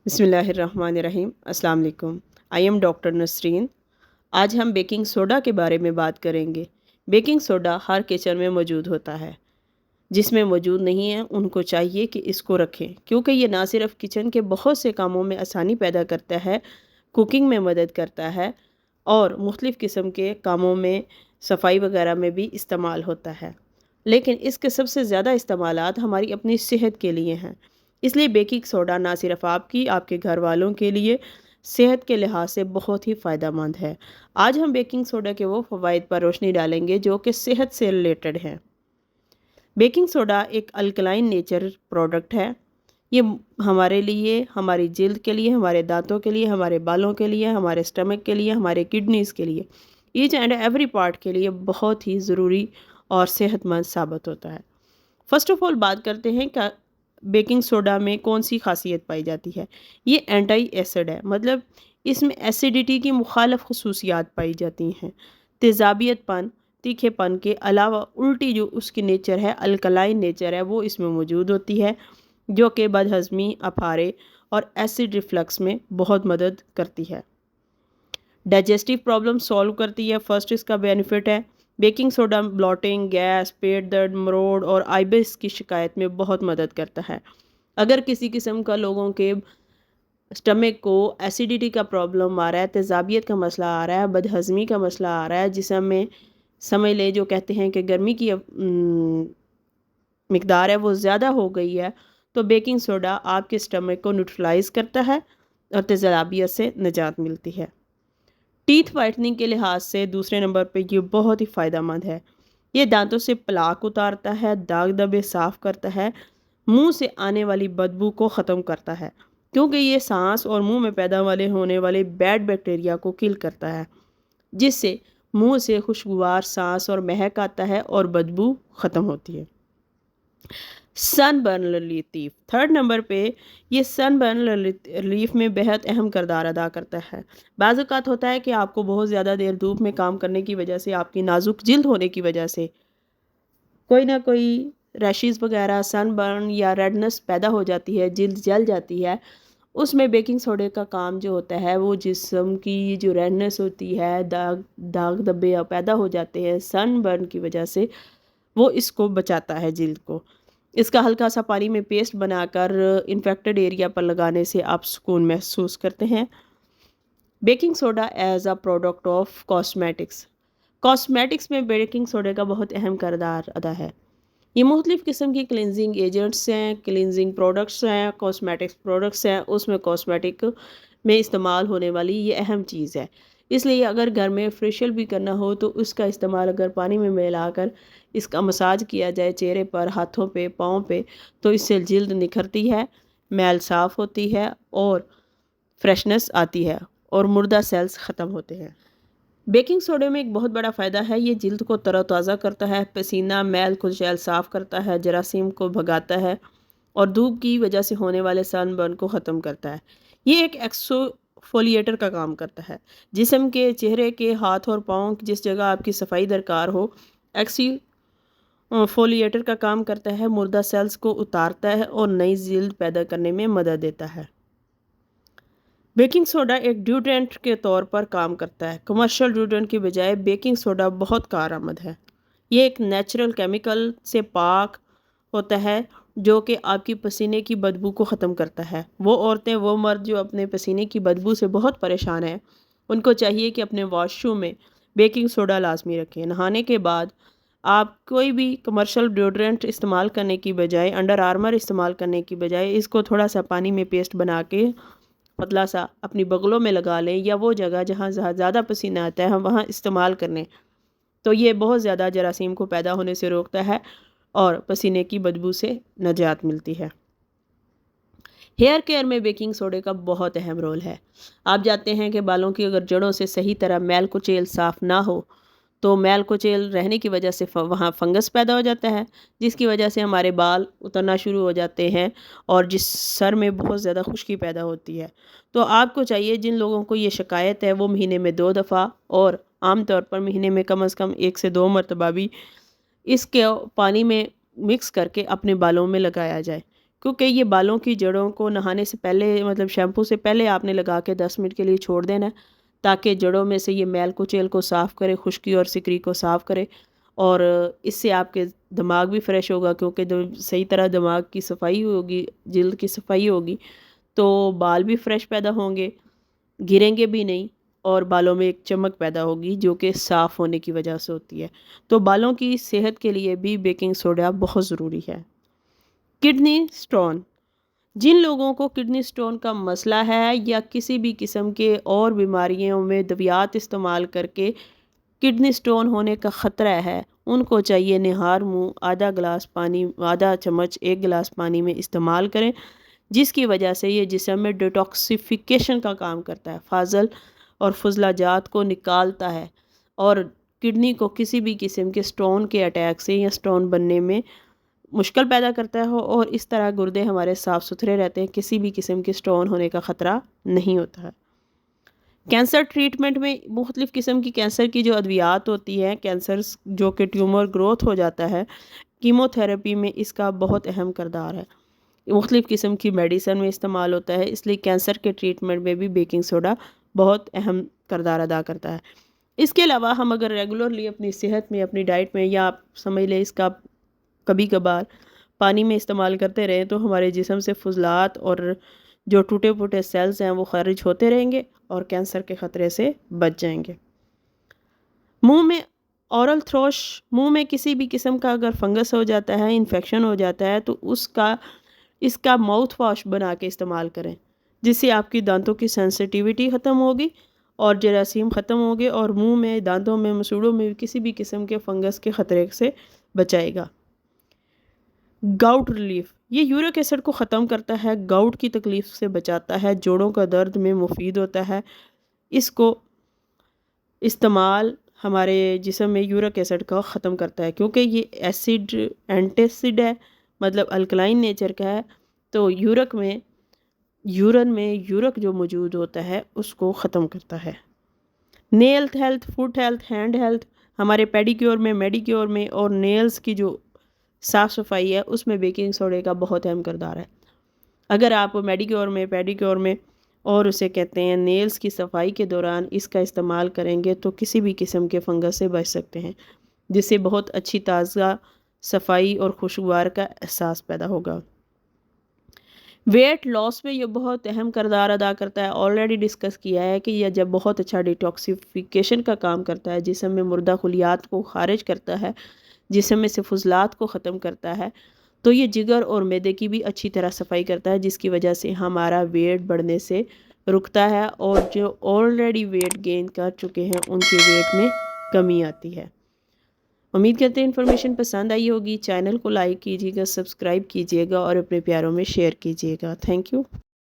بسم اللہ الرحمن الرحیم۔ السلام علیکم۔ I am doctor Nasreen. آج ہم بیکنگ سوڈا کے بارے میں بات کریں گے۔ بیکنگ سوڈا ہر کچن میں موجود ہوتا ہے، جس میں موجود نہیں ہے ان کو چاہیے کہ اس کو رکھیں، کیونکہ یہ نہ صرف کچن کے بہت سے کاموں میں آسانی پیدا کرتا ہے، کوکنگ میں مدد کرتا ہے اور مختلف قسم کے کاموں میں صفائی وغیرہ میں بھی استعمال ہوتا ہے، لیکن اس کے سب سے زیادہ استعمالات ہماری اپنی صحت کے لیے ہیں۔ اس لیے بیکنگ سوڈا نہ صرف آپ کے گھر والوں کے لیے صحت کے لحاظ سے بہت ہی فائدہ مند ہے۔ آج ہم بیکنگ سوڈا کے وہ فوائد پر روشنی ڈالیں گے جو کہ صحت سے ریلیٹڈ ہیں۔ بیکنگ سوڈا ایک الکلائن نیچر پروڈکٹ ہے۔ یہ ہمارے لیے، ہماری جلد کے لیے، ہمارے دانتوں کے لیے، ہمارے بالوں کے لیے، ہمارے اسٹمک کے لیے، ہمارے کڈنیز کے لیے، ایچ اینڈ ایوری پارٹ کے لیے بہت ہی ضروری اور صحت مند ثابت ہوتا ہے۔ فرسٹ آف آل بات کرتے ہیں کہ بیکنگ سوڈا میں کون سی خاصیت پائی جاتی ہے۔ یہ اینٹی ایسڈ ہے، مطلب اس میں ایسیڈیٹی کی مخالف خصوصیات پائی جاتی ہیں۔ تیزابیت پن، تیکھے پن کے علاوہ الٹی جو اس کی نیچر ہے، الکلائن نیچر ہے، وہ اس میں موجود ہوتی ہے، جو کہ بد ہضمی، اپھارے اور ایسڈ ریفلکس میں بہت مدد کرتی ہے۔ ڈائجسٹیو پرابلم سولو کرتی ہے، فرسٹ اس کا بینیفٹ ہے۔ بیکنگ سوڈا بلوٹنگ، گیس، پیٹ درد، مروڑ اور آئبس کی شکایت میں بہت مدد کرتا ہے۔ اگر کسی قسم کا لوگوں کے اسٹمک کو ایسیڈیٹی کا پرابلم آ رہا ہے، تیزابیت کا مسئلہ آ رہا ہے، بد ہضمی کا مسئلہ آ رہا ہے، جسم میں سمجھ لے جو کہتے ہیں کہ گرمی کی مقدار ہے وہ زیادہ ہو گئی ہے، تو بیکنگ سوڈا آپ کے اسٹمک کو نیوٹرلائز کرتا ہے اور تیزابیت سے نجات ملتی ہے۔ ٹیتھ وائٹننگ کے لحاظ سے دوسرے نمبر پہ یہ بہت ہی فائدہ مند ہے۔ یہ دانتوں سے پلاک اتارتا ہے، داغ دھبے صاف کرتا ہے، منہ سے آنے والی بدبو کو ختم کرتا ہے، کیونکہ یہ سانس اور منہ میں پیدا ہونے والے بیڈ بیکٹیریا کو کل کرتا ہے، جس سے منہ سے خوشگوار سانس اور مہک آتا ہے اور بدبو ختم ہوتی ہے۔ سن برن ریلیف، تھرڈ نمبر پہ یہ سن برن ریلیف میں بہت اہم کردار ادا کرتا ہے۔ بعض اوقات ہوتا ہے کہ آپ کو بہت زیادہ دیر دھوپ میں کام کرنے کی وجہ سے، آپ کی نازک جلد ہونے کی وجہ سے کوئی نہ کوئی ریشز وغیرہ، سن برن یا ریڈنس پیدا ہو جاتی ہے، جلد جل جاتی ہے۔ اس میں بیکنگ سوڈے کا کام جو ہوتا ہے وہ جسم کی جو ریڈنس ہوتی ہے، داغ دھبے پیدا ہو جاتے ہیں سن برن کی وجہ سے، وہ اس کو بچاتا ہے جلد کو۔ اس کا ہلکا سا پانی میں پیسٹ بنا کر انفیکٹڈ ایریا پر لگانے سے آپ سکون محسوس کرتے ہیں۔ Baking soda as a product of cosmetics میں بیکنگ سوڈے کا بہت اہم کردار ادا ہے۔ یہ مختلف قسم کی کلینزنگ ایجنٹس ہیں، کلینزنگ پروڈکٹس ہیں، کاسمیٹکس پروڈکٹس ہیں، اس میں کاسمیٹک میں استعمال ہونے والی یہ اہم چیز ہے۔ اس لیے اگر گھر میں فیشیل بھی کرنا ہو تو اس کا استعمال اگر پانی میں ملا کر اس کا مساج کیا جائے چہرے پر، ہاتھوں پہ، پاؤں پہ، تو اس سے جلد نکھرتی ہے، میل صاف ہوتی ہے اور فریشنس آتی ہے اور مردہ سیلز ختم ہوتے ہیں۔ بیکنگ سوڈے میں ایک بہت بڑا فائدہ ہے، یہ جلد کو تر و تازہ کرتا ہے، پسینہ، میل، کھلچیل صاف کرتا ہے، جراثیم کو بھگاتا ہے اور دھوپ کی وجہ سے ہونے والے سن برن کو ختم کرتا ہے۔ یہ ایک ایکسفولیٹر کا کام کرتا ہے، جسم کے، چہرے کے، ہاتھ اور پاؤں جس جگہ آپ کی صفائی درکار ہو، ایکسفولیٹر کا کام کرتا ہے، مردہ سیلز کو اتارتا ہے اور نئی جلد پیدا کرنے میں مدد دیتا ہے۔ بیکنگ سوڈا ایک ڈیوڈرنٹ کے طور پر کام کرتا ہے۔ کمرشل ڈیوڈرنٹ کی بجائے بیکنگ سوڈا بہت کارآمد ہے۔ یہ ایک نیچرل کیمیکل سے پاک ہوتا ہے جو کہ آپ کی پسینے کی بدبو کو ختم کرتا ہے۔ وہ عورتیں، وہ مرد جو اپنے پسینے کی بدبو سے بہت پریشان ہیں، ان کو چاہیے کہ اپنے واش روم میں بیکنگ سوڈا لازمی رکھیں۔ نہانے کے بعد آپ کوئی بھی کمرشل ڈیوڈرنٹ استعمال کرنے کی بجائے، انڈر آرمر استعمال کرنے کی بجائے، اس کو تھوڑا سا پانی میں پیسٹ بنا کے پتلا سا اپنی بغلوں میں لگا لیں، یا وہ جگہ جہاں زیادہ پسینہ آتا ہے ہم وہاں استعمال کریں، تو یہ بہت زیادہ جراثیم کو پیدا ہونے سے روکتا ہے اور پسینے کی بدبو سے نجات ملتی ہے۔ ہیئر کیئر میں بیکنگ سوڈے کا بہت اہم رول ہے۔ آپ جانتے ہیں کہ بالوں کی اگر جڑوں سے صحیح طرح میل کچیل صاف نہ ہو تو میل کچیل رہنے کی وجہ سے وہاں فنگس پیدا ہو جاتا ہے، جس کی وجہ سے ہمارے بال اترنا شروع ہو جاتے ہیں اور جس سر میں بہت زیادہ خشکی پیدا ہوتی ہے۔ تو آپ کو چاہیے، جن لوگوں کو یہ شکایت ہے، وہ مہینے میں 2 دفعہ اور عام طور پر مہینے میں کم از کم 1 سے 2 مرتبہ بھی اس کے پانی میں مکس کر کے اپنے بالوں میں لگایا جائے، کیونکہ یہ بالوں کی جڑوں کو نہانے سے پہلے مطلب شیمپو سے پہلے آپ نے لگا کے 10 منٹ کے لیے چھوڑ دینا ہے، تاکہ جڑوں میں سے یہ میل کچیل کو صاف کرے، خشکی اور سکری کو صاف کرے، اور اس سے آپ کے دماغ بھی فریش ہوگا، کیونکہ صحیح طرح دماغ کی صفائی ہوگی، جلد کی صفائی ہوگی تو بال بھی فریش پیدا ہوں گے، گریں گے بھی نہیں، اور بالوں میں ایک چمک پیدا ہوگی جو کہ صاف ہونے کی وجہ سے ہوتی ہے۔ تو بالوں کی صحت کے لیے بھی بیکنگ سوڈا بہت ضروری ہے۔ کڈنی سٹون، جن لوگوں کو کڈنی سٹون کا مسئلہ ہے یا کسی بھی قسم کے اور بیماریوں میں دویات استعمال کر کے کڈنی سٹون ہونے کا خطرہ ہے، ان کو چاہیے نہار منہ آدھا چمچ 1 گلاس پانی میں استعمال کریں، جس کی وجہ سے یہ جسم میں ڈیٹاکسیفیکیشن کا کام کرتا ہے، فاضل اور فضلہ جات کو نکالتا ہے، اور کڈنی کو کسی بھی قسم کے سٹون کے اٹیک سے یا سٹون بننے میں مشکل پیدا کرتا ہے، اور اس طرح گردے ہمارے صاف ستھرے رہتے ہیں، کسی بھی قسم کے سٹون ہونے کا خطرہ نہیں ہوتا ہے۔ کینسر ٹریٹمنٹ میں مختلف قسم کی کینسر کی جو ادویات ہوتی ہیں، کینسر جو کہ ٹیومر گروتھ ہو جاتا ہے، کیمو تھراپی میں اس کا بہت اہم کردار ہے، مختلف قسم کی میڈیسن میں استعمال ہوتا ہے، اس لیے کینسر کے ٹریٹمنٹ میں بھی بیکنگ سوڈا بہت اہم کردار ادا کرتا ہے۔ اس کے علاوہ ہم اگر ریگولرلی اپنی صحت میں، اپنی ڈائٹ میں، یا آپ سمجھ لیں اس کا کبھی کبھار پانی میں استعمال کرتے رہیں، تو ہمارے جسم سے فضلات اور جو ٹوٹے پھوٹے سیلز ہیں وہ خارج ہوتے رہیں گے اور کینسر کے خطرے سے بچ جائیں گے۔ منہ میں اورل تھروش، منہ میں کسی بھی قسم کا اگر فنگس ہو جاتا ہے، انفیکشن ہو جاتا ہے، تو اس کا ماؤتھ واش بنا کے استعمال کریں، جس سے آپ کی دانتوں کی سینسٹیوٹی ختم ہوگی اور جراثیم ختم ہوگے، اور منہ میں، دانتوں میں، مسوڑوں میں کسی بھی قسم کے فنگس کے خطرے سے بچائے گا۔ گاؤٹ ریلیف، یہ یورک ایسڈ کو ختم کرتا ہے، گاؤٹ کی تکلیف سے بچاتا ہے، جوڑوں کا درد میں مفید ہوتا ہے۔ اس کو استعمال ہمارے جسم میں یورک ایسڈ کا ختم کرتا ہے، کیونکہ یہ ایسڈ اینٹی ایسڈ ہے، مطلب الکلائن نیچر کا ہے، تو یورن میں یورک جو موجود ہوتا ہے اس کو ختم کرتا ہے۔ Nail health, foot health, hand health, ہمارے پیڈیکیور میں، میڈیکیور میں اور نیلز کی جو صاف صفائی ہے اس میں بیکنگ سوڈے کا بہت اہم کردار ہے۔ اگر آپ میڈیکیور میں، پیڈیکیور میں اور اسے کہتے ہیں نیلز کی صفائی کے دوران اس کا استعمال کریں گے تو کسی بھی قسم کے فنگس سے بچ سکتے ہیں، جس سے بہت اچھی تازہ صفائی اور خوشگوار کا احساس پیدا ہوگا۔ ویٹ لاس میں یہ بہت اہم کردار ادا کرتا ہے، آلریڈی ڈسکس کیا ہے کہ یہ جب بہت اچھا ڈیٹاکسیفیکیشن کا کام کرتا ہے، جسم میں مردہ خلیات کو خارج کرتا ہے، جسم میں سے فضلات کو ختم کرتا ہے، تو یہ جگر اور معدے کی بھی اچھی طرح صفائی کرتا ہے، جس کی وجہ سے ہمارا ویٹ بڑھنے سے رکتا ہے، اور جو آلریڈی ویٹ گین کر چکے ہیں ان کے ویٹ میں کمی آتی ہے۔ امید کرتے ہیں انفارمیشن پسند آئی ہوگی، چینل کو لائک کیجیے گا، سبسکرائب کیجیے گا اور اپنے پیاروں میں شیئر کیجیے گا۔ Thank you.